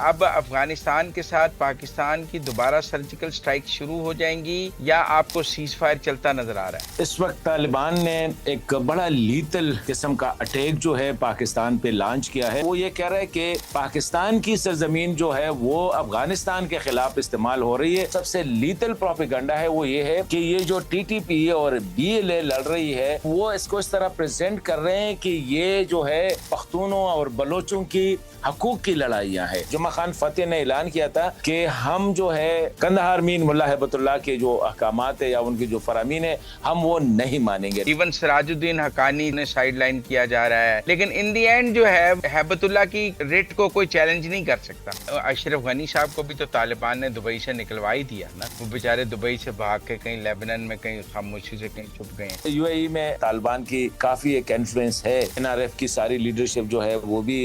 اب افغانستان کے ساتھ پاکستان کی دوبارہ سرجیکل سٹرائک شروع ہو جائیں گی یا آپ کو سیز فائر چلتا نظر آ رہا ہے؟ اس وقت طالبان نے ایک بڑا لیتل قسم کا اٹیک جو ہے پاکستان پہ لانچ کیا ہے. وہ یہ کہہ رہا ہے کہ پاکستان کی سرزمین جو ہے وہ افغانستان کے خلاف استعمال ہو رہی ہے. سب سے لیتل پروپیگنڈا ہے وہ یہ ہے کہ یہ جو ٹی ٹی پی اور بی ایل اے لڑ رہی ہے وہ اس کو اس طرح پریزنٹ کر رہے ہیں کہ یہ جو ہے پختونوں اور بلوچوں کی حقوق کی لڑائیاں ہیں. جمعہ خان فتح نے اعلان کیا تھا کہ ہم جو ہے قندھار مین ملا ہیبت اللہ کے جو احکامات ہے یا ان کی جو فرامین ہے ہم وہ نہیں مانیں گے. ایون سراج الدین حقانی نے سائیڈ لائن کیا جا رہا ہے، لیکن ان دی اینڈ جو ہے ہیبت اللہ کی ریٹ کو کوئی چیلنج نہیں کر سکتا. اشرف غنی صاحب کو بھی تو طالبان نے دبئی سے نکلوا ہی دیا نا. وہ بیچارے دبئی سے بھاگ کے کہیں لیبنان میں کہیں خاموشی سے کہیں چھپ گئے ہیں. یو اے ای میں طالبان کی کافی ایک انفلوئنس ہے. این آر ایف کی ساری لیڈرشپ جو ہے وہ بھی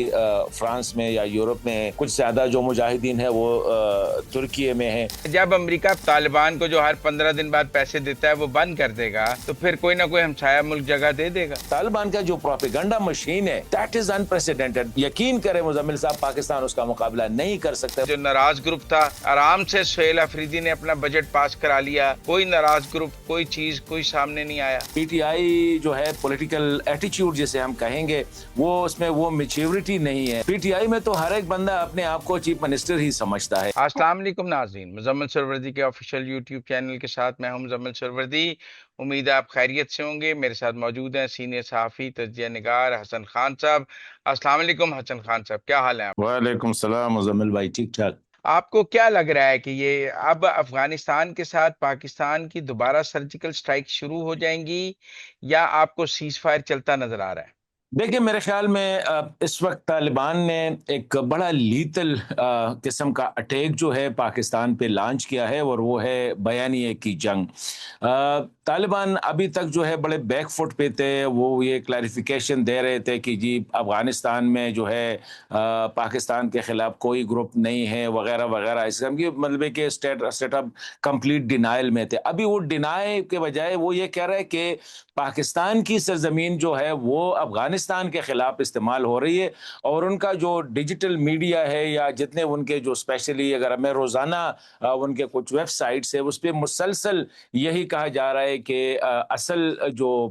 فرانس میں یا یورپ میں ہے. کچھ زیادہ جو مجاہدین ہیں وہ ترکیے میں ہیں. جب امریکہ طالبان کو جو ہر 15 دن بعد پیسے دیتا ہے وہ بند کر دے گا تو پھر کوئی نہ کوئی ہمسایہ ملک جگہ دے دے گا. طالبان کا جو پروپیگنڈا مشین ہے دیٹ از انپریسیڈنٹڈ. یقین کریں مزمل صاحب پاکستان اس کا مقابلہ نہیں کر سکتا. جو ناراض گروپ تھا آرام سے سہیل افریدی نے اپنا بجٹ پاس کرا لیا. کوئی ناراض گروپ کوئی چیز کوئی سامنے نہیں آیا. پی ٹی آئی جو ہے پولیٹیکل ایٹیچیوڈ جسے ہم کہیں گے وہ اس میں وہ میچیورٹی نہیں ہے. پی ٹی آئی میں تو ہر ایک بندہ اپنے آپ کو چیف منسٹر ہی سمجھتا ہے. السلام علیکم ناظرین، مزمل سروردی کے آفیشیل یوٹیوب چینل کے ساتھ میں ہوں مزمل سروردی. امید ہے آپ خیریت سے ہوں گے. میرے ساتھ موجود ہیں سینئر صحافی تجزیہ نگار حسن خان صاحب. السلام علیکم حسن خان صاحب، کیا حال ہے آپ؟ وعلیکم السلام مزمل بھائی، ٹھیک ٹھاک. آپ کو کیا لگ رہا ہے کہ یہ اب افغانستان کے ساتھ پاکستان کی دوبارہ سرجیکل سٹرائک شروع ہو جائیں گی یا آپ کو سیز فائر چلتا نظر آ رہا ہے؟ دیکھیں میرے خیال میں اس وقت طالبان نے ایک بڑا لیتل قسم کا اٹیک جو ہے پاکستان پہ لانچ کیا ہے اور وہ ہے بیانیے کی جنگ. طالبان ابھی تک جو ہے بڑے بیک فٹ پہ تھے. وہ یہ کلیریفیکیشن دے رہے تھے کہ جی افغانستان میں جو ہے پاکستان کے خلاف کوئی گروپ نہیں ہے وغیرہ وغیرہ. اس کی مطلب ہے کہ اسٹیٹ اپ کمپلیٹ ڈینائل میں تھے. ابھی وہ ڈینائی کے بجائے وہ یہ کہہ رہے کہ پاکستان کی سرزمین جو ہے وہ افغانستان کے خلاف استعمال ہو رہی ہے. اور ان کا جو ڈیجیٹل میڈیا ہے یا جتنے ان کے جو اسپیشلی اگر ہمیں روزانہ ان کے کچھ ویب سائٹس ہے اس پہ مسلسل یہی کہا جا رہا ہے کہ اصل جو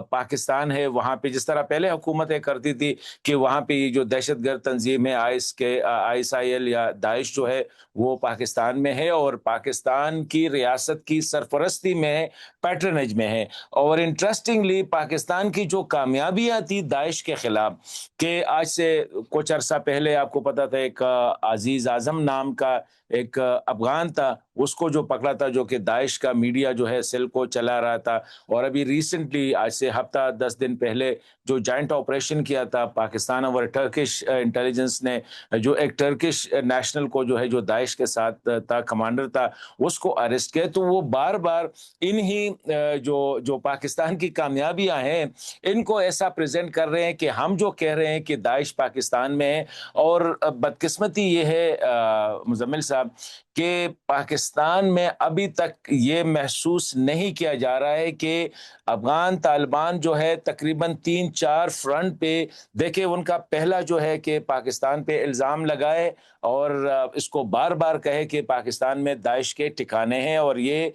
پاکستان ہے وہاں پہ جس طرح پہلے حکومتیں کرتی تھی کہ وہاں پہ یہ جو دہشت گرد تنظیم ہے آئیس آئی ایل یا داعش جو ہے وہ پاکستان میں ہے اور پاکستان کی ریاست کی سرپرستی میں ہے، پیٹرنیج میں ہے. اور انٹرسٹنگلی پاکستان کی جو کامیابیاں تھی داعش کے خلاف کہ آج سے کچھ عرصہ پہلے آپ کو پتا تھا ایک عزیز اعظم نام کا ایک افغان تھا، اس کو جو پکڑا تھا جو کہ داعش کا میڈیا جو ہے سیل کو چلا رہا تھا. اور ابھی ریسنٹلی آج سے ہفتہ 10 دن پہلے جو جوائنٹ آپریشن کیا تھا پاکستان اور ٹرکش انٹیلیجنس نے، جو ایک ٹرکش نیشنل کو جو ہے جو داعش کے ساتھ تھا کمانڈر تھا اس کو اریسٹ کیا. تو وہ بار بار انہی جو پاکستان کی کامیابیاں ہیں ان کو ایسا پریزنٹ کر رہے ہیں کہ ہم جو کہہ رہے ہیں کہ داعش پاکستان میں ہے. اور بدقسمتی یہ ہے مزمل صاحب کہ پاکستان میں ابھی تک یہ محسوس نہیں کیا جا رہا ہے کہ افغان طالبان جو ہے تقریباً 3-4 فرنٹ پہ دیکھیں ان کا پہلا جو ہے کہ پاکستان پہ الزام لگائے اور اس کو بار بار کہے کہ پاکستان میں داعش کے ٹھکانے ہیں اور یہ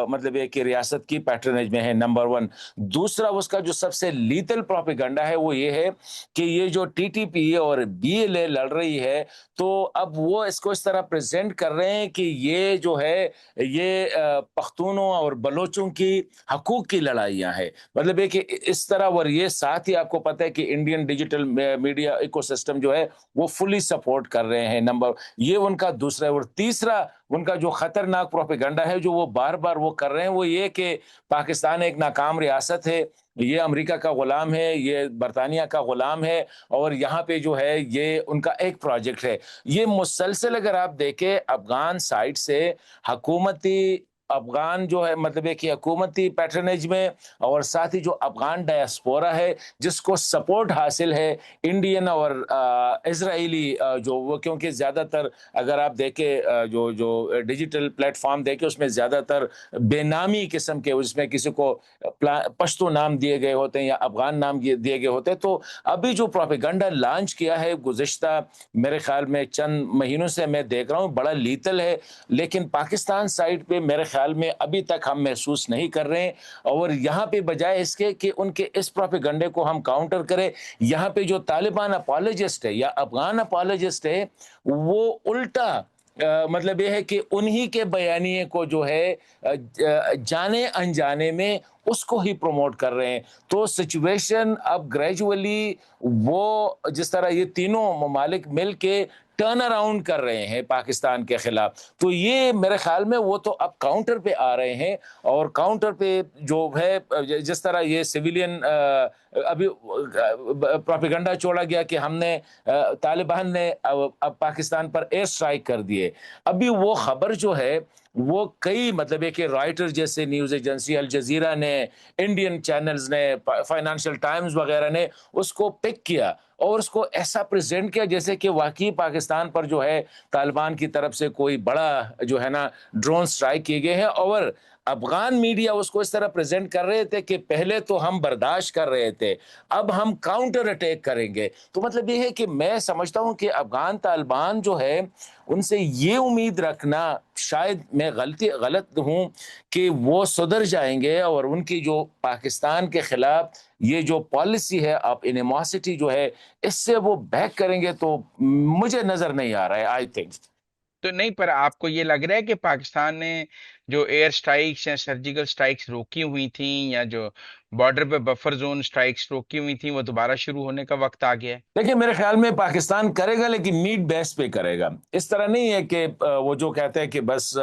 مطلب ہے کہ ریاست کی پیٹرنیج میں ہے، نمبر 1. دوسرا اس کا جو سب سے لیتل پروپیگنڈا ہے وہ یہ ہے کہ یہ جو ٹی ٹی پی اور بی ایل اے لڑ رہی ہے تو اب وہ اس کو اس طرح پریزنٹ کر رہے ہیں کہ یہ جو ہے یہ پختونوں اور بلوچوں کی حقوق کی لڑائیاں ہیں. مطلب ہے کہ اس طرح. اور یہ ساتھ ہی آپ کو پتہ ہے کہ Indian digital media ecosystem جو ہے وہ فلی سپورٹ کر رہے ہیں. یہ ان کا دوسرا. اور تیسرا ان کا جو خطرناک پروپیگنڈا ہے جو وہ بار بار وہ کر رہے ہیں وہ یہ کہ پاکستان ایک ناکام ریاست ہے، یہ امریکہ کا غلام ہے، یہ برطانیہ کا غلام ہے اور یہاں پہ جو ہے یہ ان کا ایک پروجیکٹ ہے. یہ مسلسل اگر آپ دیکھیں افغان سائٹ سے حکومتی افغان جو ہے مطلب ہے کہ حکومتی پیٹرنیج میں اور ساتھ ہی جو افغان ڈائسپورا ہے جس کو سپورٹ حاصل ہے انڈین اور اسرائیلی جو وہ کیونکہ زیادہ تر اگر آپ دیکھیں جو ڈیجیٹل پلیٹ فارم دیکھیں اس میں زیادہ تر بے نامی قسم کے اس میں کسی کو پشتو نام دیے گئے ہوتے ہیں یا افغان نام دیے گئے ہوتے ہیں. تو ابھی جو پروپیگنڈا لانچ کیا ہے گزشتہ میرے خیال میں چند مہینوں سے میں دیکھ رہا ہوں بڑا لیتل ہے, لیکن پاکستان سائڈ پہ میرے خیال میں ابھی تک ہم محسوس نہیں کر رہے ہیں. اور یہاں پہ بجائے اس کے کہ ان کے اس پروپیگنڈے کو ہم کاؤنٹر کریں, یہاں پہ جو طالبان اپالوجسٹ ہے یا افغان اپالوجسٹ ہے وہ الٹا مطلب یہ ہے کہ انہی کے بیانیے کو جو ہے جانے انجانے میں اس کو ہی پروموٹ کر رہے ہیں. تو سچویشن اب گریجولی وہ جس طرح یہ تینوں ممالک مل کے ٹرن اراؤنڈ کر رہے ہیں پاکستان کے خلاف, تو یہ میرے خیال میں وہ تو اب کاؤنٹر پہ آ رہے ہیں. اور کاؤنٹر پہ جو ہے جس طرح یہ سویلین ابھی پروپیگنڈا چھوڑا گیا کہ ہم نے طالبان نے اب پاکستان پر ایئر سٹرائک کر دیے, ابھی وہ خبر جو ہے وہ کئی مطلب ہے کہ رائٹر جیسے نیوز ایجنسی الجزیرہ نے, انڈین چینلز نے, فائنانشل ٹائمز وغیرہ نے اس کو پک کیا اور اس کو ایسا پریزنٹ کیا جیسے کہ واقعی پاکستان پر جو ہے طالبان کی طرف سے کوئی بڑا جو ہے نا ڈرون سٹرائک کیے گئے ہیں. اور افغان میڈیا اس کو اس طرح پریزنٹ کر رہے تھے کہ پہلے تو ہم برداشت کر رہے تھے, اب ہم کاؤنٹر اٹیک کریں گے. تو مطلب یہ ہے کہ میں سمجھتا ہوں کہ افغان طالبان جو ہے ان سے یہ امید رکھنا, شاید میں غلط ہوں, کہ وہ سدھر جائیں گے اور ان کی جو پاکستان کے خلاف یہ جو پالیسی ہے آپ انیموسٹی جو ہے اس سے وہ بیک کریں گے, تو مجھے نظر نہیں آ رہا ہے. آئی تھنک تو نہیں, پر آپ کو یہ لگ رہا ہے کہ پاکستان نے جو ایئر سٹرائکس یا سرجیکل سٹرائکس روکی ہوئی تھیں یا جو بارڈر پہ بفر زون سٹرائکس روکی ہوئی تھیں وہ دوبارہ شروع ہونے کا وقت آ گیا ہے؟ دیکھیں میرے خیال میں پاکستان کرے گا لیکن نیڈ بیس پہ کرے گا. اس طرح نہیں ہے کہ وہ جو کہتے ہیں کہ بس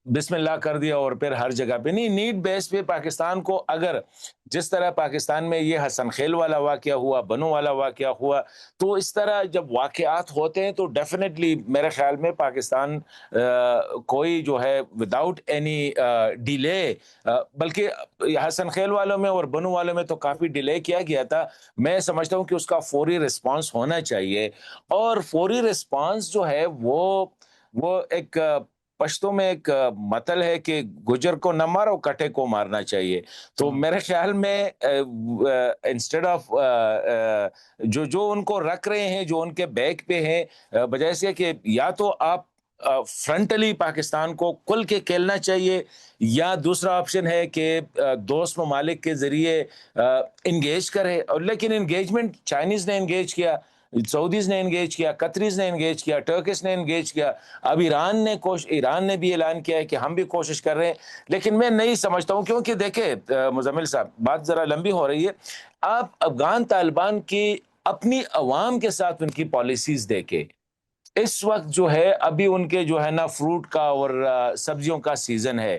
بسم اللہ کر دیا اور پھر ہر جگہ پہ نہیں. نیڈ بیس پہ پاکستان کو اگر جس طرح پاکستان میں یہ حسن خیل والا واقعہ ہوا, بنو والا واقعہ ہوا, تو اس طرح جب واقعات ہوتے ہیں تو ڈیفینیٹلی میرے خیال میں پاکستان کوئی جو ہے وداؤٹ اینی ڈیلے, بلکہ حسن خیل والوں میں اور بنو والوں میں تو کافی ڈیلے کیا گیا تھا, میں سمجھتا ہوں کہ اس کا فوری رسپانس ہونا چاہیے. اور فوری رسپانس جو ہے وہ ایک پشتوں میں ایک متل ہے کہ گجر کو نہ مارو کٹے کو مارنا چاہیے. تو میرے خیال میں انسٹیڈ آف جو ان کو رکھ رہے ہیں, جو ان کے بیک پہ ہیں, بجائے سے کہ یا تو آپ فرنٹلی پاکستان کو کل کے کھیلنا چاہیے, یا دوسرا آپشن ہے کہ دوست ممالک کے ذریعے انگیج کرے. اور لیکن انگیجمنٹ چائنیز نے انگیج کیا, سعودیز نے انگیج کیا, قطریز نے انگیج کیا, ٹرکس نے انگیج کیا, اب ایران نے بھی اعلان کیا ہے کہ ہم بھی کوشش کر رہے ہیں. لیکن میں نہیں سمجھتا ہوں, کیونکہ دیکھیں مزمل صاحب بات ذرا لمبی ہو رہی ہے. آپ افغان طالبان کی اپنی عوام کے ساتھ ان کی پالیسیز دیکھیں, اس وقت جو ہے ابھی ان کے جو ہے نا فروٹ کا اور سبزیوں کا سیزن ہے.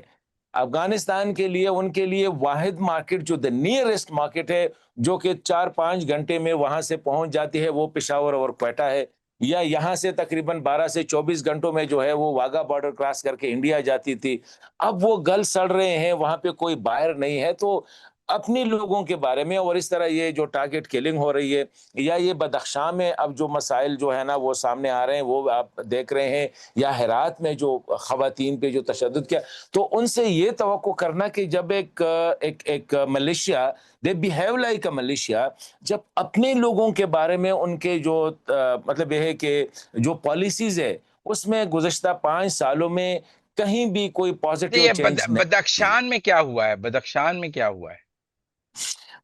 افغانستان کے لیے ان کے لیے واحد مارکیٹ جو دا نیئرسٹ مارکیٹ ہے جو کہ 4-5 گھنٹے میں وہاں سے پہنچ جاتی ہے وہ پشاور اور کوئٹہ ہے, یا یہاں سے تقریباً 12 سے 24 گھنٹوں میں جو ہے وہ واگا بارڈر کراس کر کے انڈیا جاتی تھی. اب وہ گل سڑ رہے ہیں, وہاں پہ کوئی باہر نہیں ہے. تو اپنے لوگوں کے بارے میں اور اس طرح یہ جو ٹارگٹ کلنگ ہو رہی ہے, یا یہ بدخشاں میں اب جو مسائل جو ہے نا وہ سامنے آ رہے ہیں وہ آپ دیکھ رہے ہیں, یا ہرات میں جو خواتین پہ جو تشدد کیا, تو ان سے یہ توقع کرنا کہ جب ایک militia they behave like a militia, جب اپنے لوگوں کے بارے میں ان کے جو مطلب یہ ہے کہ جو پالیسیز ہے اس میں گزشتہ 5 سالوں میں کہیں بھی کوئی پازیٹیو یہ چینج نہیں. بدخشان میں کیا ہوا ہے؟ بدخشان میں کیا ہوا ہے؟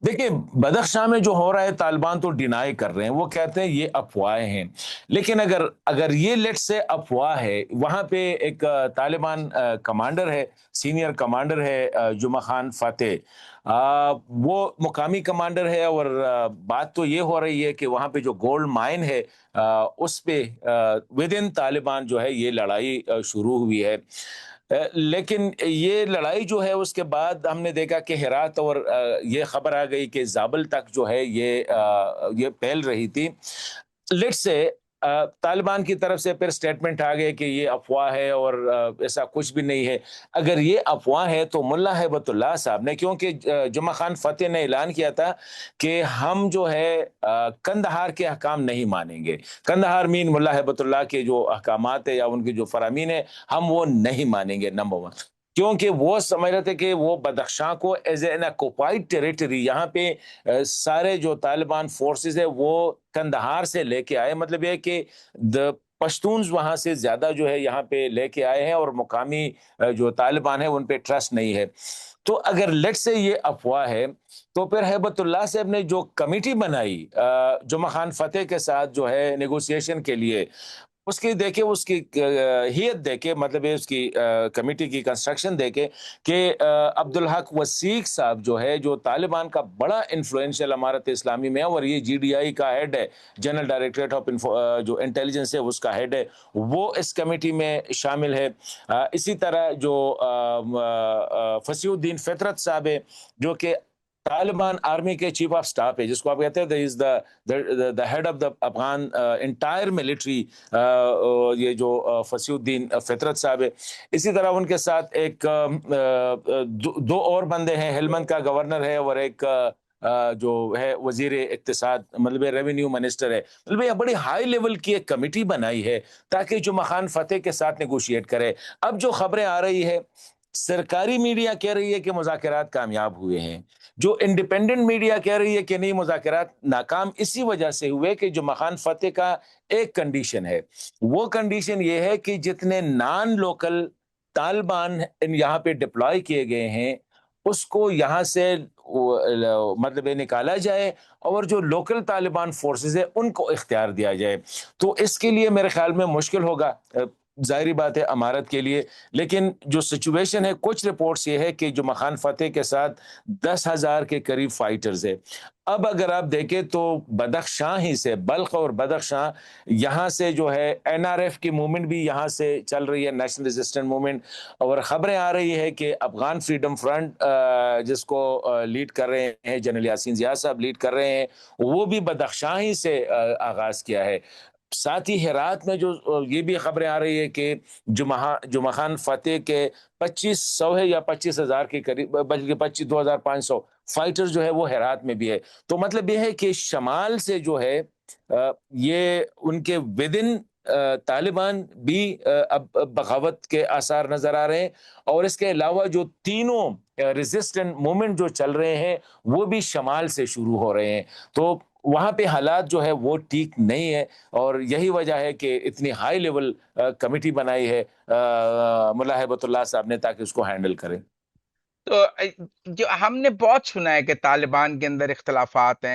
دیکھیں بدخشاں میں جو ہو رہا ہے طالبان تو ڈینائی کر رہے ہیں, وہ کہتے ہیں یہ افواہیں ہیں. لیکن اگر یہ لیٹ سے افواہ ہے, وہاں پہ ایک طالبان کمانڈر ہے, سینئر کمانڈر ہے جمعہ خان فاتح, وہ مقامی کمانڈر ہے. اور بات تو یہ ہو رہی ہے کہ وہاں پہ جو گولڈ مائن ہے اس پہ ود ان طالبان جو ہے یہ لڑائی شروع ہوئی ہے. لیکن یہ لڑائی جو ہے اس کے بعد ہم نے دیکھا کہ ہرات اور یہ خبر آ گئی کہ زابل تک جو ہے یہ پھیل رہی تھی. لیٹ سے طالبان کی طرف سے پھر سٹیٹمنٹ آ گئے کہ یہ افواہ ہے اور ایسا کچھ بھی نہیں ہے. اگر یہ افواہ ہے تو ملا ہیبت اللہ صاحب نے، کیونکہ جمعہ خان فتح نے اعلان کیا تھا کہ ہم جو ہے کندہار کے احکام نہیں مانیں گے. کندہار مین ملا ہیبت اللہ کے جو احکامات ہے یا ان کی جو فرامین ہے ہم وہ نہیں مانیں گے. نمبر ون، کیونکہ وہ سمجھ رہے تھے کہ وہ بدخشاں کو ایز این آکوپائڈ ٹیریٹری، یہاں پہ سارے جو طالبان فورسز ہے وہ کندہار سے لے کے آئے. مطلب یہ کہ پشتونز وہاں سے زیادہ جو ہے یہاں پہ لے کے آئے ہیں اور مقامی جو طالبان ہیں ان پہ ٹرسٹ نہیں ہے. تو اگر لیٹ سے یہ افواہ ہے تو پھر ہیبت اللہ صاحب نے جو کمیٹی بنائی جمعہ خان فتح کے ساتھ جو ہے نیگوسیشن کے لیے، اس کی دیکھے، اس کی ہیئت دیکھے، مطلب اس کی کمیٹی کی کنسٹرکشن دیکھے کہ عبدالحق وثیق صاحب جو ہے، جو طالبان کا بڑا انفلوئنشل امارت اسلامی میں ہے اور یہ جی ڈی آئی کا ہیڈ ہے، جنرل ڈائریکٹریٹ آف جو انٹیلیجنس ہے اس کا ہیڈ ہے، وہ اس کمیٹی میں شامل ہے. اسی طرح جو فصیح الدین فطرت صاحب ہے جو کہ طالبان آرمی کے چیف آف سٹاف ہے، جس کو آپ کہتے ہیں the head of the Afghan entire military, یہ جو فصیح الدین فطرت صاحب ہے. اسی طرح ان کے ساتھ ایک دو اور بندے ہیں، ہلمند کا گورنر ہے اور ایک جو ہے وزیر اقتصاد، مطلب ریونیو منسٹر ہے. مطلب یہ بڑی ہائی لیول کی ایک کمیٹی بنائی ہے تاکہ جمعہ خان فتح کے ساتھ نیگوشیٹ کرے. اب جو خبریں آ رہی ہے، سرکاری میڈیا کہہ رہی ہے کہ مذاکرات کامیاب ہوئے ہیں، جو انڈیپینڈنٹ میڈیا کہہ رہی ہے کہ نہیں، مذاکرات ناکام اسی وجہ سے ہوئے کہ جمعہ خان فتح کا ایک کنڈیشن ہے. وہ کنڈیشن یہ ہے کہ جتنے نان لوکل طالبان یہاں پہ ڈپلوائے کیے گئے ہیں اس کو یہاں سے مطلب نکالا جائے اور جو لوکل طالبان فورسز ہیں ان کو اختیار دیا جائے. تو اس کے لیے میرے خیال میں مشکل ہوگا، ظاہری بات ہے امارت کے لیے. لیکن جو سچویشن ہے، کچھ رپورٹس یہ ہے کہ جمعہ خان فتح کے ساتھ 10,000 کے قریب فائٹرز ہیں. اب اگر آپ دیکھیں تو بدخشاں ہی سے، بلخ اور بدخشاں، یہاں سے جو ہے این آر ایف کی موومنٹ بھی یہاں سے چل رہی ہے، نیشنل ریزسٹنٹ موومنٹ. اور خبریں آ رہی ہے کہ افغان فریڈم فرنٹ جس کو لیڈ کر رہے ہیں جنرل یاسین ضیاء صاحب لیڈ کر رہے ہیں، وہ بھی بدخشاں ہی سے آغاز کیا ہے. ساتھ ہی ہرات میں جو یہ بھی خبریں آ رہی ہے کہ جمعہ خان فتح کے 2,500 ہے یا 25,000 کے قریب، بلکہ 2,500 فائٹر جو ہے وہ ہرات میں بھی ہے. تو مطلب یہ ہے کہ شمال سے جو ہے یہ ان کے ودن طالبان بھی اب بغاوت کے آثار نظر آ رہے ہیں. اور اس کے علاوہ جو تینوں ریزسٹنٹ موومنٹ جو چل رہے ہیں وہ بھی شمال سے شروع ہو رہے ہیں. تو وہاں پہ حالات جو ہے وہ ٹھیک نہیں ہے اور یہی وجہ ہے کہ اتنی ہائی لیول کمیٹی بنائی ہے ملا ہیبت اللہ صاحب نے تاکہ اس کو ہینڈل کریں. تو جو ہم نے بہت سنا ہے کہ طالبان کے اندر اختلافات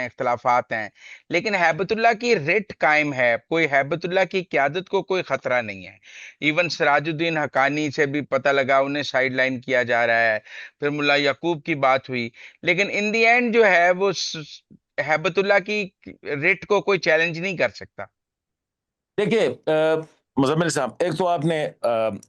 ہیں لیکن ہیبت اللہ کی ریٹ قائم ہے، کوئی ہیبت اللہ کی قیادت کو کوئی خطرہ نہیں ہے. ایون سراج الدین حقانی سے بھی پتہ لگا انہیں سائیڈ لائن کیا جا رہا ہے، پھر ملا یعقوب کی بات ہوئی، لیکن ان دی اینڈ جو ہے وہ ہیبت اللہ کی ریٹ کو کوئی چیلنج نہیں کر سکتا. دیکھیے مزمل صاحب، ایک تو آپ نے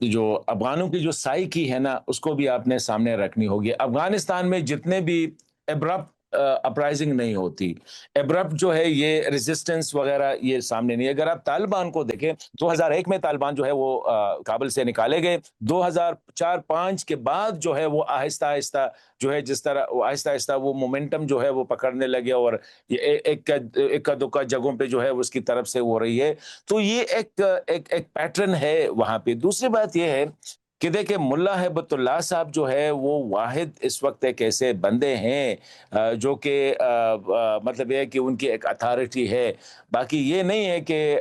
جو افغانوں کی جو سائیکی ہے نا اس کو بھی آپ نے سامنے رکھنی ہوگی. افغانستان میں جتنے بھی ابرپٹ اپرائزنگ نہیں ہوتی، ابرپٹ جو ہے یہ ریزسٹنس وغیرہ یہ سامنے نہیں ہے. اگر آپ طالبان کو دیکھیں 2001 میں طالبان جو ہے وہ کابل سے نکالے گئے، 2004-05 کے بعد جو ہے وہ آہستہ آہستہ جو ہے جس طرح آہستہ آہستہ وہ مومنٹم جو ہے وہ پکڑنے لگے اور یہ ایک دکا جگہوں پہ جو ہے اس کی طرف سے ہو رہی ہے. تو یہ ایک پیٹرن ہے وہاں پہ. دوسری بات یہ ہے کہ دیکھیں ملا ہیبت اللہ صاحب جو ہے وہ واحد اس وقت ایک ایسے بندے ہیں جو کہ مطلب یہ ہے کہ ان کی ایک اتھارٹی ہے. باقی یہ نہیں ہے کہ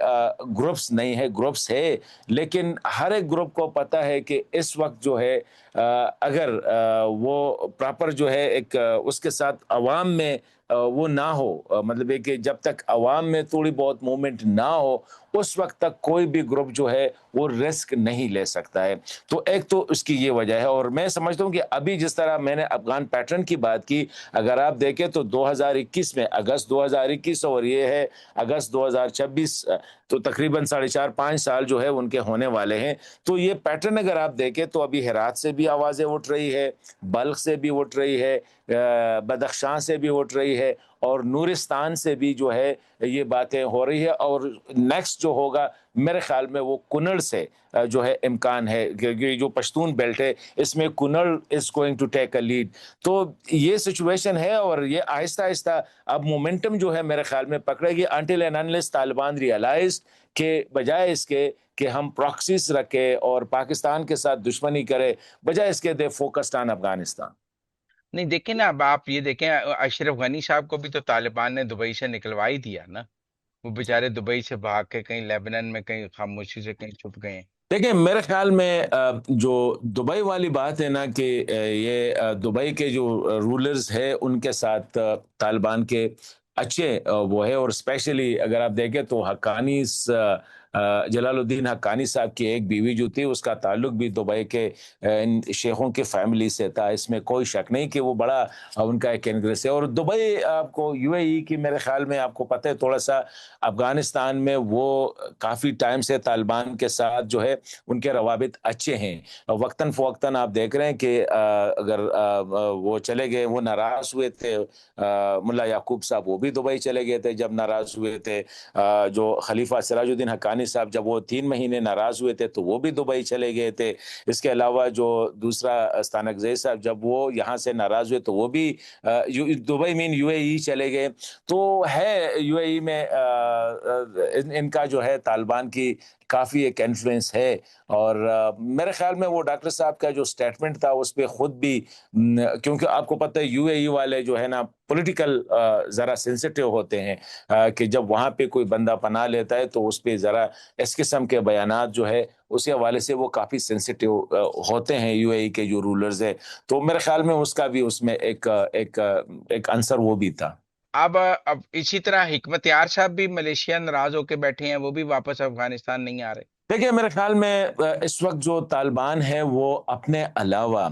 گروپس نہیں ہے، گروپس ہے، لیکن ہر ایک گروپ کو پتہ ہے کہ اس وقت جو ہے اگر وہ پراپر جو ہے ایک اس کے ساتھ عوام میں وہ نہ ہو، مطلب ہے کہ جب تک عوام میں تھوڑی بہت موومنٹ نہ ہو اس وقت تک کوئی بھی گروپ جو ہے وہ رسک نہیں لے سکتا ہے. تو ایک تو اس کی یہ وجہ ہے. اور میں سمجھتا ہوں کہ ابھی جس طرح میں نے افغان پیٹرن کی بات کی، اگر آپ دیکھیں تو 2021 میں اگست 2021 اور یہ ہے اگست 2026، تو تقریباً 4.5-5 سال جو ہے ان کے ہونے والے ہیں. تو یہ پیٹرن اگر آپ دیکھیں تو ابھی ہرات سے بھی آوازیں اٹھ رہی ہے، بلخ سے بھی اٹھ رہی ہے، بدخشاں سے بھی اٹھ رہی ہے اور نورستان سے بھی جو ہے یہ باتیں ہو رہی ہے، اور نیکسٹ جو ہوگا میرے خیال میں وہ کنڑ سے جو ہے امکان ہے، کہ جو پشتون بیلٹ ہے اس میں Kunar is going to take a lead. تو یہ سچویشن ہے، اور یہ آہستہ آہستہ اب مومنٹم جو ہے میرے خیال میں پکڑے گی until and unless Taliban realise کہ بجائے اس کے کہ ہم پراکسیز رکھے اور پاکستان کے ساتھ دشمنی کرے، بجائے اس کے دے فوکسڈ آن افغانستان. نہیں دیکھیں نا، اب آپ یہ دیکھیں اشرف غنی صاحب کو بھی تو طالبان نے دبئی سے نکلوا ہی دیا نا. وہ بےچارے دبئی سے بھاگ کے کہیں لیبنن میں کہیں خاموشی سے کہیں چھپ گئے ہیں. دیکھیں میرے خیال میں جو دبئی والی بات ہے نا کہ یہ دبئی کے جو رولرز ہے ان کے ساتھ طالبان کے اچھے وہ ہے، اور اسپیشلی اگر آپ دیکھیں تو حقانی جلال الدین حقانی صاحب کی ایک بیوی جو تھی اس کا تعلق بھی دبئی کے ان شیخوں کی فیملی سے تھا. اس میں کوئی شک نہیں کہ وہ بڑا ان کا ایک انگریس ہے. اور دبئی آپ کو یو اے ای کی میرے خیال میں آپ کو پتہ ہے تھوڑا سا افغانستان میں وہ کافی ٹائم سے طالبان کے ساتھ جو ہے ان کے روابط اچھے ہیں. وقتاً فوقتاً آپ دیکھ رہے ہیں کہ اگر وہ چلے گئے، وہ ناراض ہوئے تھے ملا یعقوب صاحب، وہ بھی دبئی چلے گئے تھے جب ناراض ہوئے تھے. جو خلیفہ سراج الدین حقانی صاحب جب وہ 3 مہینے ناراض ہوئے تھے تو وہ بھی دبئی چلے گئے تھے. اس کے علاوہ جو دوسرا استانک زئی صاحب جب وہ یہاں سے ناراض ہوئے تو وہ بھی دبئی مین یو اے ای چلے گئے. تو ہے یو اے ای میں ان کا جو ہے طالبان کی کافی ایک انفلوئنس ہے. اور میرے خیال میں وہ ڈاکٹر صاحب کا جو سٹیٹمنٹ تھا اس پہ خود بھی کیونکہ آپ کو پتہ ہے یو اے ای والے جو ہے نا پولیٹیکل ذرا سینسیٹیو ہوتے ہیں کہ جب وہاں پہ کوئی بندہ پناہ لیتا ہے تو اس پہ ذرا اس قسم کے بیانات جو ہے اسی حوالے سے وہ کافی سینسیٹیو ہوتے ہیں یو اے ای کے جو رولرز ہیں. تو میرے خیال میں اس کا بھی اس میں ایک عنصر وہ بھی تھا. اب اسی طرح حکمت یار صاحب بھی ملیشیا ناراض ہو کے بیٹھے ہیں، وہ بھی واپس افغانستان نہیں آ رہے. دیکھیے میرے خیال میں اس وقت جو طالبان ہے وہ اپنے علاوہ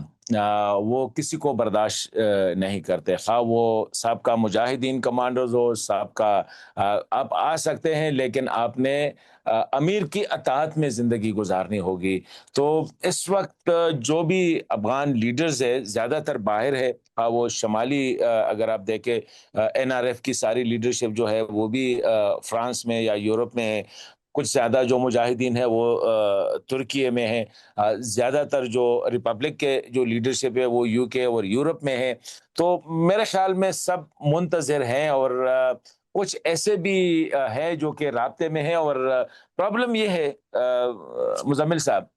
وہ کسی کو برداشت نہیں کرتے، خواہ وہ سابقہ مجاہدین کمانڈرز ہو، سابقہ آپ آ سکتے ہیں لیکن آپ نے امیر کی اطاعت میں زندگی گزارنی ہوگی. تو اس وقت جو بھی افغان لیڈرز ہے زیادہ تر باہر ہے، وہ شمالی اگر آپ دیکھیں این آر ایف کی ساری لیڈرشپ جو ہے وہ بھی فرانس میں یا یورپ میں ہے. کچھ زیادہ جو مجاہدین ہیں وہ ترکیے میں ہیں. زیادہ تر جو ریپبلک کے جو لیڈرشپ ہے وہ یو کے اور یورپ میں ہے. تو میرے خیال میں سب منتظر ہیں، اور کچھ ایسے بھی ہے جو کہ رابطے میں ہیں. اور پرابلم یہ ہے مزمل صاحب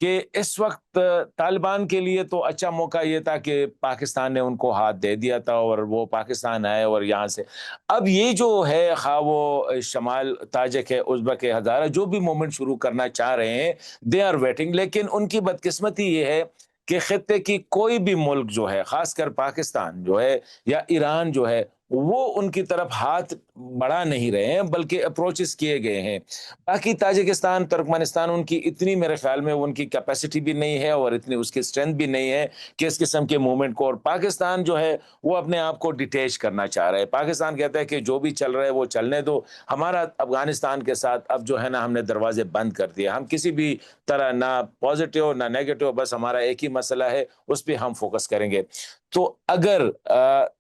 کہ اس وقت طالبان کے لیے تو اچھا موقع یہ تھا کہ پاکستان نے ان کو ہاتھ دے دیا تھا اور وہ پاکستان آئے، اور یہاں سے اب یہ جو ہے خواہ وہ شمال تاجک ہے، ازبک ہے، ہزارہ جو بھی موومنٹ شروع کرنا چاہ رہے ہیں دے آر ویٹنگ. لیکن ان کی بدقسمتی یہ ہے کہ خطے کی کوئی بھی ملک جو ہے، خاص کر پاکستان جو ہے یا ایران جو ہے، وہ ان کی طرف ہاتھ بڑھا نہیں رہے ہیں بلکہ اپروچز کیے گئے ہیں. باقی تاجکستان، ترکمانستان ان کی اتنی میرے خیال میں ان کی کیپیسٹی بھی نہیں ہے اور اتنی اس کی اسٹرینتھ بھی نہیں ہے کہ اس قسم کے موومنٹ کو. اور پاکستان جو ہے وہ اپنے آپ کو ڈیٹیچ کرنا چاہ رہا ہے. پاکستان کہتا ہے کہ جو بھی چل رہا ہے وہ چلنے دو، ہمارا افغانستان کے ساتھ اب جو ہے نا ہم نے دروازے بند کر دیے، ہم کسی بھی طرح نہ پازیٹیو نہ نیگیٹو، بس ہمارا ایک ہی مسئلہ ہے اس پہ ہم فوکس کریں گے. تو اگر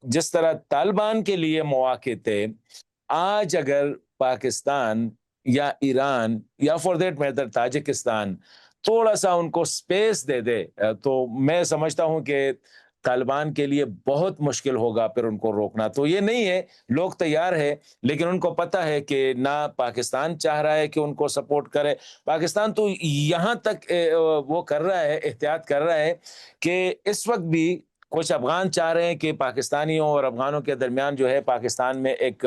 جس طرح طالبان کے لیے مواقع تھے، آج اگر پاکستان یا ایران یا فار دیٹ میٹر تاجکستان تھوڑا سا ان کو سپیس دے دے تو میں سمجھتا ہوں کہ طالبان کے لیے بہت مشکل ہوگا پھر ان کو روکنا. تو یہ نہیں ہے، لوگ تیار ہے لیکن ان کو پتا ہے کہ نہ پاکستان چاہ رہا ہے کہ ان کو سپورٹ کرے. پاکستان تو یہاں تک وہ کر رہا ہے، احتیاط کر رہا ہے کہ اس وقت بھی کچھ افغان چاہ رہے ہیں کہ پاکستانیوں اور افغانوں کے درمیان جو ہے پاکستان میں ایک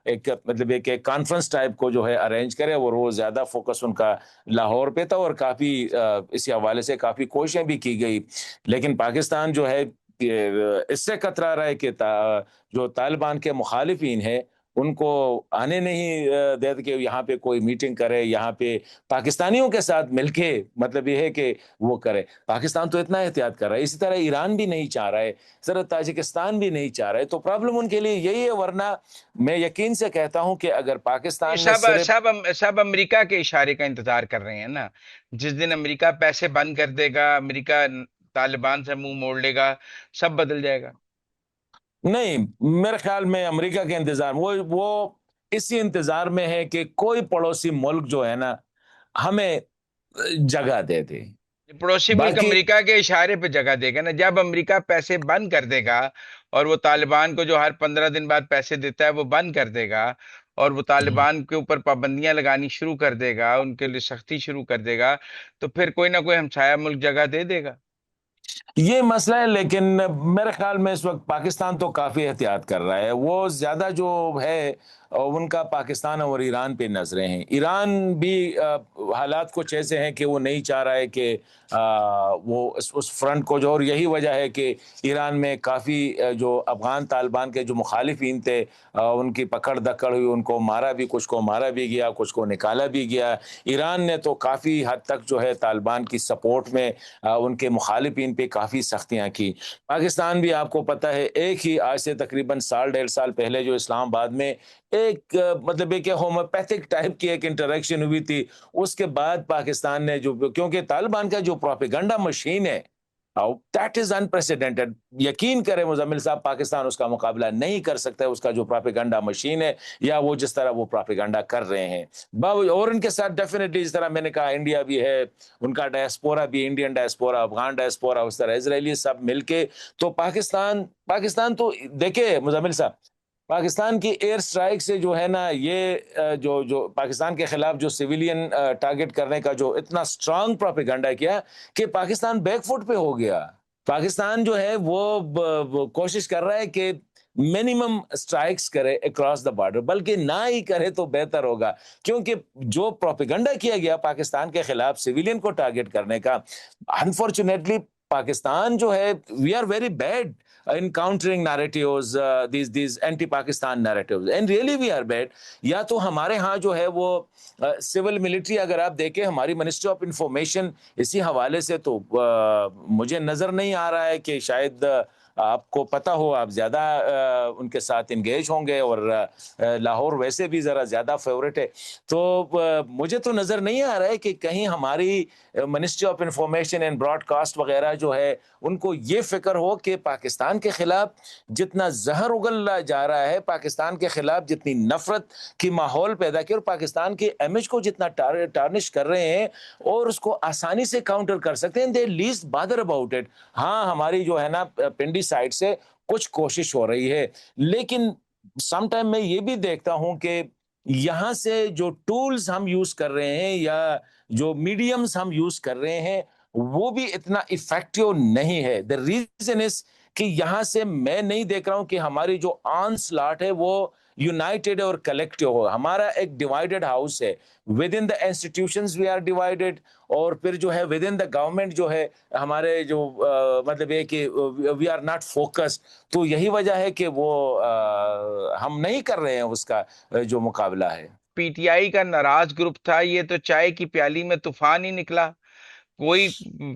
مطلب ایک کانفرنس ٹائپ کو جو ہے ارینج کرے، اور وہ زیادہ فوکس ان کا لاہور پہ تھا اور کافی اسی حوالے سے کافی کوششیں بھی کی گئی. لیکن پاکستان جو ہے اس سے کترا رہا ہے کہ جو طالبان کے مخالفین ہیں ان کو آنے نہیں دیتے کہ یہاں پہ کوئی میٹنگ کرے، یہاں پہ پاکستانیوں کے ساتھ مل کے مطلب یہ ہے کہ وہ کرے. پاکستان تو اتنا احتیاط کر رہا ہے، اسی طرح ایران بھی نہیں چاہ رہا ہے، ذرا تاجکستان بھی نہیں چاہ رہا ہے. تو پرابلم ان کے لیے یہی ہے. ورنہ میں یقین سے کہتا ہوں کہ اگر پاکستان نے صرف سب امریکہ کے اشارے کا انتظار کر رہے ہیں نا. جس دن امریکہ پیسے بند کر دے گا، امریکہ طالبان سے منہ موڑ لے گا، سب بدل جائے گا. نہیں، میرے خیال میں امریکہ کے انتظار وہ اسی انتظار میں ہے کہ کوئی پڑوسی ملک جو ہے نا ہمیں جگہ دے دے. پڑوسی ملک باقی امریکہ کے اشارے پہ جگہ دے گا نا. جب امریکہ پیسے بند کر دے گا اور وہ طالبان کو جو ہر 15 دن بعد پیسے دیتا ہے وہ بند کر دے گا اور وہ طالبان کے اوپر پابندیاں لگانی شروع کر دے گا، ان کے لیے سختی شروع کر دے گا، تو پھر کوئی نہ کوئی ہمسایہ ملک جگہ دے دے گا. یہ مسئلہ ہے، لیکن میرے خیال میں اس وقت پاکستان تو کافی احتیاط کر رہا ہے. وہ زیادہ جو ہے ان کا پاکستان اور ایران پہ نظریں ہیں. ایران بھی حالات کچھ ایسے ہیں کہ وہ نہیں چاہ رہا ہے کہ وہ اس فرنٹ کو جو، اور یہی وجہ ہے کہ ایران میں کافی جو افغان طالبان کے جو مخالفین تھے ان کی پکڑ دکڑ ہوئی، ان کو مارا بھی، کچھ کو مارا بھی گیا، کچھ کو نکالا بھی گیا. ایران نے تو کافی حد تک جو ہے طالبان کی سپورٹ میں ان کے مخالفین پہ کافی سختیاں کی. پاکستان بھی آپ کو پتہ ہے ایک ہی آج سے تقریباً سال 1.5 سال پہلے جو اسلام آباد میں ایک مطلب ایک ہومیوپیتھک ٹائپ کی ایک انٹریکشن ہوئی تھی، اس کے بعد پاکستان نے جو، کیونکہ طالبان کا جو پروپیگنڈا مشین ہے دیٹ از انپریسیڈنٹڈ. یقین کریں مزمل صاحب، پاکستان اس کا مقابلہ نہیں کر سکتا. اس کا جو پروپیگنڈا مشین ہے یا وہ جس طرح وہ پروپیگنڈا کر رہے ہیں، اور ان کے ساتھ ڈیفینیٹلی جس طرح میں نے کہا انڈیا بھی ہے، ان کا ڈائسپورا بھی، انڈین ڈائسپورا، افغان ڈائسپورا، اس طرح اسرائیلی سب مل کے. تو پاکستان تو دیکھیں مزمل صاحب، پاکستان کی ایئر سٹرائک سے جو ہے نا یہ جو پاکستان کے خلاف جو سویلین ٹارگٹ کرنے کا جو اتنا سٹرانگ پروپیگنڈا کیا کہ پاکستان بیک فٹ پہ ہو گیا. پاکستان جو ہے وہ کوشش کر رہا ہے کہ منیمم سٹرائکس کرے اکراس دا بارڈر، بلکہ نہ ہی کرے تو بہتر ہوگا. کیونکہ جو پروپیگنڈا کیا گیا پاکستان کے خلاف سویلین کو ٹارگٹ کرنے کا، انفارچونیٹلی پاکستان جو ہے we are very bad in countering narratives, these anti-Pakistan narratives, and really we are bad. یا تو ہمارے ہاں جو ہے وہ سول ملٹری، اگر آپ دیکھیں ہماری منسٹری آف انفارمیشن اسی حوالے سے، تو مجھے نظر نہیں آ رہا ہے کہ شاید آپ کو پتہ ہو، آپ زیادہ ان کے ساتھ انگیج ہوں گے، اور لاہور ویسے بھی ذرا زیادہ فیوریٹ ہے. تو مجھے تو نظر نہیں آ رہا ہے کہ کہیں ہماری ministry of information and broadcast وغیرہ جو ہے ان کو یہ فکر ہو کہ پاکستان کے خلاف جتنا زہر اگل جا رہا ہے، پاکستان کے خلاف جتنی نفرت کی ماحول پیدا کیا، اور پاکستان کے امیج کو جتنا ٹارنش کر رہے ہیں، اور اس کو آسانی سے کاؤنٹر کر سکتے ہیں. دے لیسٹ بادر اباؤٹ اٹ. ہاں ہماری جو ہے نا پنڈی سائڈ سے کچھ کوشش ہو رہی ہے، لیکن سم ٹائم میں یہ بھی دیکھتا ہوں کہ یہاں سے جو ٹولز ہم یوز کر رہے ہیں یا جو میڈیمز ہم یوز کر رہے ہیں وہ بھی اتنا افیکٹو نہیں ہے. دا ریزن از کہ یہاں سے میں نہیں دیکھ رہا ہوں کہ ہماری جو آن سلاٹ ہے وہ یونائٹڈ اور کلیکٹیو ہو. ہمارا ایک ڈیوائیڈڈ ہاؤس ہے، within the institutions we are divided, اور پھر جو ہے ود ان دا گورنمنٹ جو ہے ہمارے جو مطلب ہے کہ وی آر ناٹ فوکسڈ. تو یہی وجہ ہے کہ وہ ہم نہیں کر رہے ہیں اس کا جو مقابلہ ہے. پی ٹی آئی کا ناراض گروپ تھا، یہ تو چائے کی پیالی میں طوفان ہی نکلا. کوئی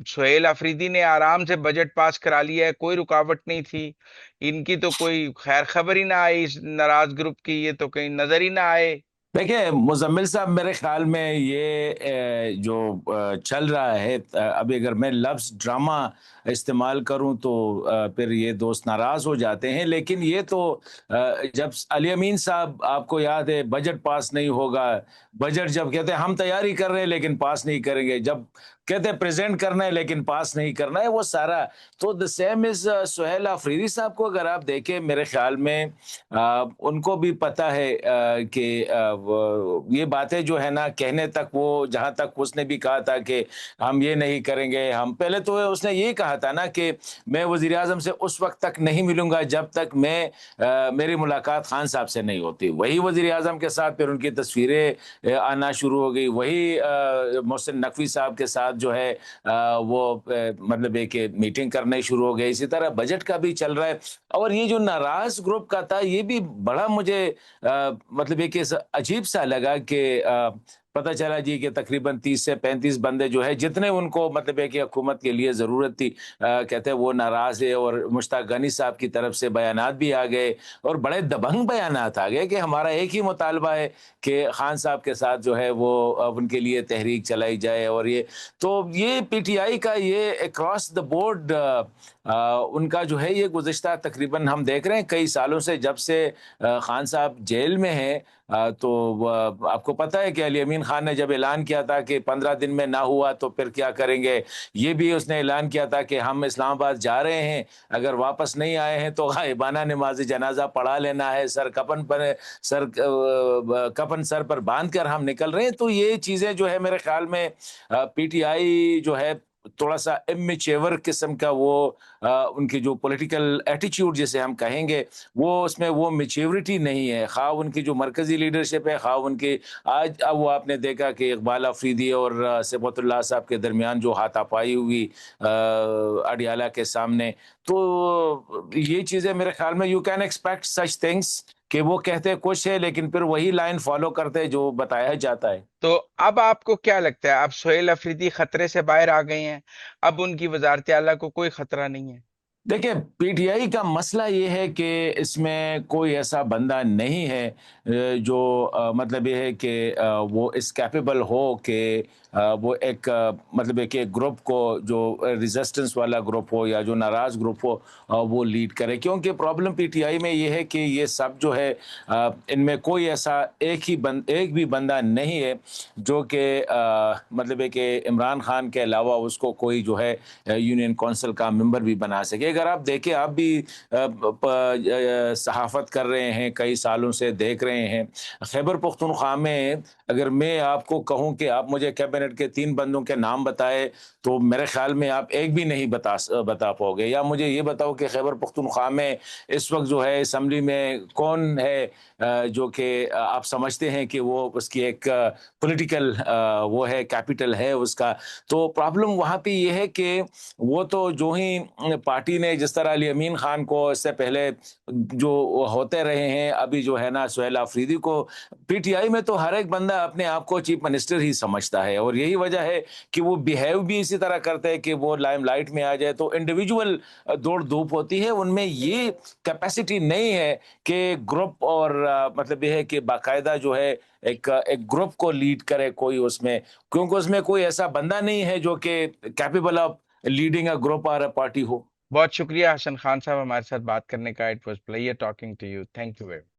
سہیل افریدی نے آرام سے بجٹ پاس کرا لیا ہے، کوئی رکاوٹ نہیں تھی. ان کی تو کوئی خیر خبر ہی نہ آئی اس ناراض گروپ کی، یہ تو کہیں نظر ہی نہ آئے. دیکھیں مزمل صاحب، میرے خیال میں یہ جو چل رہا ہے، ابھی اگر میں لفظ ڈرامہ استعمال کروں تو پھر یہ دوست ناراض ہو جاتے ہیں، لیکن یہ تو جب علی امین صاحب آپ کو یاد ہے بجٹ پاس نہیں ہوگا، بجٹ جب کہتے ہیں ہم تیاری کر رہے ہیں لیکن پاس نہیں کریں گے، جب کہتے ہیں پریزنٹ کرنا ہے لیکن پاس نہیں کرنا ہے، وہ سارا تو دا سیم از سہیل افریدی صاحب کو اگر آپ دیکھیں، میرے خیال میں ان کو بھی پتہ ہے کہ یہ باتیں جو ہے نا کہنے تک، وہ جہاں تک اس نے بھی کہا تھا کہ ہم یہ نہیں کریں گے، ہم پہلے تو اس نے یہی کہا تھا نا کہ میں وزیر اعظم سے اس وقت تک نہیں ملوں گا جب تک میری ملاقات خان صاحب سے نہیں ہوتی. وہی وزیر اعظم کے ساتھ پھر ان کی تصویریں آنا شروع ہو گئی، وہی محسن نقوی صاحب کے ساتھ جو ہے وہ مطلب ہے کہ میٹنگ کرنے شروع ہو گئی. اسی طرح بجٹ کا بھی چل رہا ہے. اور یہ جو ناراض گروپ کا تھا، یہ بھی بڑا مجھے مطلب ہے کہ عجیب سا لگا کہ پتہ چلا جی کہ تقریباً 30 سے 35 بندے جو ہے جتنے ان کو مطلب ہے کہ حکومت کے لیے ضرورت تھی کہتے ہیں وہ ناراض ہے، اور مشتاق غنی صاحب کی طرف سے بیانات بھی آ گئے اور بڑے دبنگ بیانات آ گئے کہ ہمارا ایک ہی مطالبہ ہے کہ خان صاحب کے ساتھ جو ہے وہ ان کے لیے تحریک چلائی جائے. اور یہ پی ٹی آئی کا یہ اکراس دا بورڈ ان کا جو ہے یہ گزشتہ تقریباً ہم دیکھ رہے ہیں کئی سالوں سے جب سے خان صاحب جیل میں ہیں تو آپ کو پتہ ہے کہ علی امین خان نے جب اعلان کیا تھا کہ 15 دن میں نہ ہوا تو پھر کیا کریں گے، یہ بھی اس نے اعلان کیا تھا کہ ہم اسلام آباد جا رہے ہیں، اگر واپس نہیں آئے ہیں تو غائبانہ نماز جنازہ پڑھا لینا ہے، کفن سر پر باندھ کر ہم نکل رہے ہیں. تو یہ چیزیں جو ہے میرے خیال میں پی ٹی آئی جو ہے تھوڑا سا امیچیور قسم کا وہ ان کی جو پولیٹیکل ایٹیچیوڈ جسے ہم کہیں گے وہ اس میں وہ میچیورٹی نہیں ہے، خواہ ان کی جو مرکزی لیڈرشپ ہے، خواہ ان کی آج اب وہ آپ نے دیکھا کہ اقبال افریدی اور صفوت اللہ صاحب کے درمیان جو ہاتھا پائی ہوئی اڈیالہ کے سامنے. تو یہ چیزیں میرے خیال میں you can expect such things کہ وہ کہتے کچھ ہے لیکن پھر وہی لائن فالو کرتے جو بتایا جاتا ہے. تو اب آپ کو کیا لگتا ہے، اب سہیل افریدی خطرے سے باہر آ گئے ہیں، اب ان کی وزارت اعلیٰ کو کوئی خطرہ نہیں ہے؟ دیکھیں پی ٹی آئی کا مسئلہ یہ ہے کہ اس میں کوئی ایسا بندہ نہیں ہے جو مطلب یہ ہے کہ وہ اس کیپیبل ہو کہ وہ ایک مطلب ہے کہ گروپ کو جو ریزسٹنس والا گروپ ہو یا جو ناراض گروپ ہو وہ لیڈ کرے. کیونکہ پرابلم پی ٹی آئی میں یہ ہے کہ یہ سب جو ہے ان میں کوئی ایسا ایک بھی بندہ نہیں ہے جو کہ مطلب ہے کہ عمران خان کے علاوہ اس کو کوئی جو ہے یونین کونسل کا ممبر بھی بنا سکے. اگر آپ دیکھیں آپ بھی صحافت کر رہے ہیں کئی سالوں سے دیکھ رہے ہیں خیبر پختونخوا میں، اگر میں آپ کو کہوں کہ آپ مجھے کیبنٹ کے 3 بندوں کے نام بتائے تو میرے خیال میں آپ ایک بھی نہیں بتا پاؤ گے. یا مجھے یہ بتاؤ کہ خیبر پختونخوا میں اس وقت جو ہے اسمبلی میں کون ہے جو کہ آپ سمجھتے ہیں کہ وہ اس کی ایک پولیٹیکل وہ ہے کیپٹل ہے اس کا. تو پرابلم وہاں پہ یہ ہے کہ وہ تو جو ہی پارٹی نے جس طرح علی امین خان کو اس سے پہلے جو ہوتے رہے ہیں ابھی جو ہے نا سہیل آفریدی کو، پی ٹی آئی میں تو ہر ایک بندہ اپنے آپ کو چیف منسٹر ہی سمجھتا ہے اور یہی وجہ ہے کہ وہ بیہیو بھی اسی طرح کرتے ہیں کہ وہ لائم لائٹ میں آ جائے. تو انڈیویجول دوڑ دھوپ ہوتی ہے، ان میں یہ کیپیسٹی نہیں ہے کہ گروپ اور مطلب یہ ہے کہ باقاعدہ جو ہے ایک گروپ کو لیڈ کرے کوئی اس میں، کیونکہ اس میں کوئی ایسا بندہ نہیں ہے جو کہ capable of leading a group اور اے پارٹی ہو. بہت شکریہ حسن خان صاحب ہمارے ساتھ بات کرنے کا. It was player talking to you. Thank you very